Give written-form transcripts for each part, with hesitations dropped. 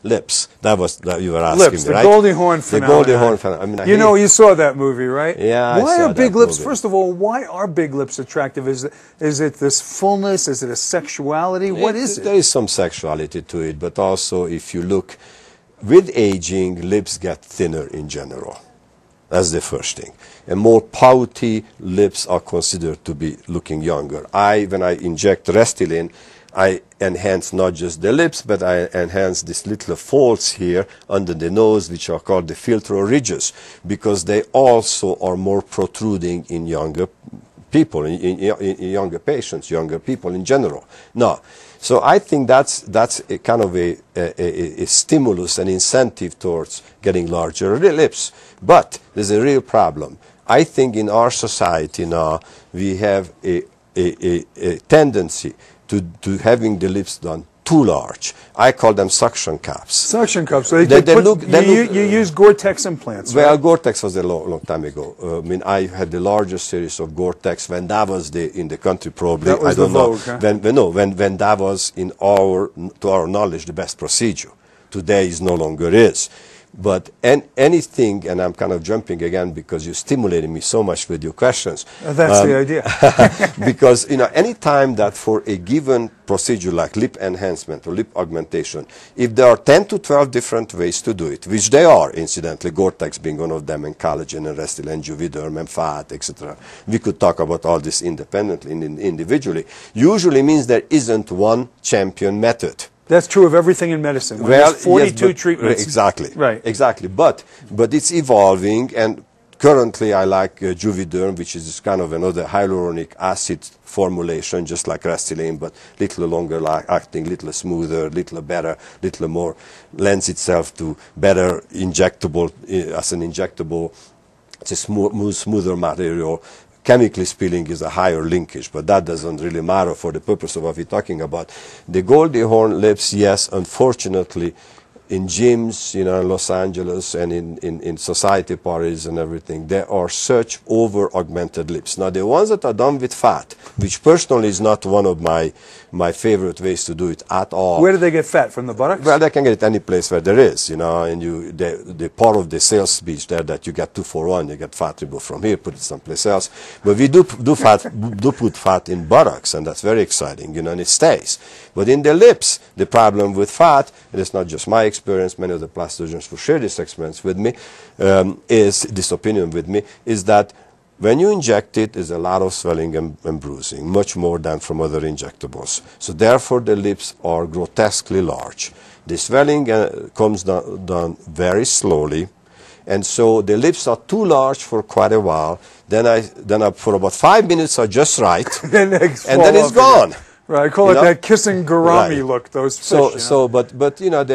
Lips. That was that you were asking Lips, me, the right? Goldie Hawn phenomenon. The Goldie Hawn phenomenon. I mean, you know, you saw that movie, right? Yeah, Why I saw are big that lips? movie. First of all, why are big lips attractive? Is it this fullness? Is it a sexuality? What is it? There is some sexuality to it, but also if you look, with aging, lips get thinner in general. That's the first thing. And more pouty lips are considered to be looking younger. When I inject Restylane, I enhance not just the lips, but I enhance these little folds here under the nose, which are called the philtral ridges, because they also are more protruding in younger people, in younger patients, younger people in general. Now, so I think that's a kind of a stimulus, an incentive towards getting larger lips. But there's a real problem. I think in our society now we have a tendency to having the lips done too large. I call them suction cups. Suction cups. So you use Gore-Tex implants, right? Well, Gore-Tex was a long time ago. I mean, I had the largest series of Gore-Tex when that was in the country, probably. That was I don't the know. vogue, huh? When that was, to our knowledge, the best procedure. Today is no longer is. But anything, and I'm kind of jumping again because you stimulated me so much with your questions. That's the idea. Because, you know, any time that for a given procedure like lip enhancement or lip augmentation, if there are 10 to 12 different ways to do it, which they are, incidentally, Gore-Tex being one of them, and collagen and Restylane, Juvederm, and F.A.C.S, etc. We could talk about all this independently, individually. Usually means there isn't one champion method. That's true of everything in medicine. Well, there's 42 yes, treatments. Exactly. Right. Exactly. But it's evolving, and currently I like Juvederm, which is kind of another hyaluronic acid formulation, just like Restylane, but little longer acting, little smoother, little better, little more lends itself to better injectable as an injectable. It's a smoother material. Chemically speaking is a higher linkage, but that doesn't really matter for the purpose of what we're talking about. The Goldie Hawn lips, yes, unfortunately, in gyms, you know, in Los Angeles and in society parties and everything, there are such over-augmented lips. Now, the ones that are done with fat, which personally is not one of my favorite ways to do it at all. Where do they get fat? From the buttocks? Well, they can get it any place where there is, you know, and the part of the sales speech there that you get 2 for 1, you get fat removed from here, put it someplace else. But we do put fat in buttocks, and that's very exciting, you know, and it stays. But in the lips, the problem with fat, and it's not just my experience, many of the plastic surgeons who share this experience with me, this opinion with me, is that when you inject it, there's a lot of swelling and bruising, much more than from other injectables. So therefore, the lips are grotesquely large. The swelling comes down very slowly, and so the lips are too large for quite a while. Then I for about 5 minutes are just right, and then it's gone. Again. Right, I call it that kissing gourami look. Those fish. But you know,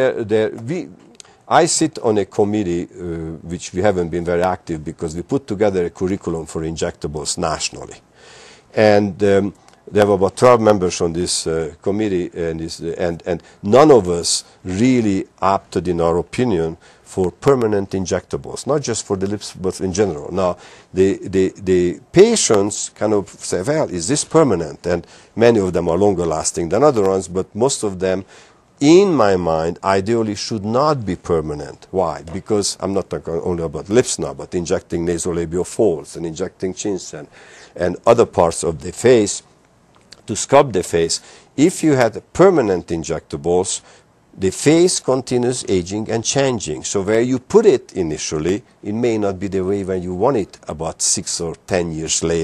I sit on a committee, which we haven't been very active because we put together a curriculum for injectables nationally. And there were about 12 members on this committee, and none of us really opted, in our opinion, for permanent injectables, not just for the lips, but in general. Now, the patients kind of say, well, is this permanent? And many of them are longer lasting than other ones, but most of them, in my mind, ideally should not be permanent. Why? Because I'm not talking only about lips now, but injecting nasolabial folds and injecting chins and other parts of the face to sculpt the face. If you had permanent injectables, the face continues aging and changing. So where you put it initially, it may not be the way when you want it about 6 or 10 years later.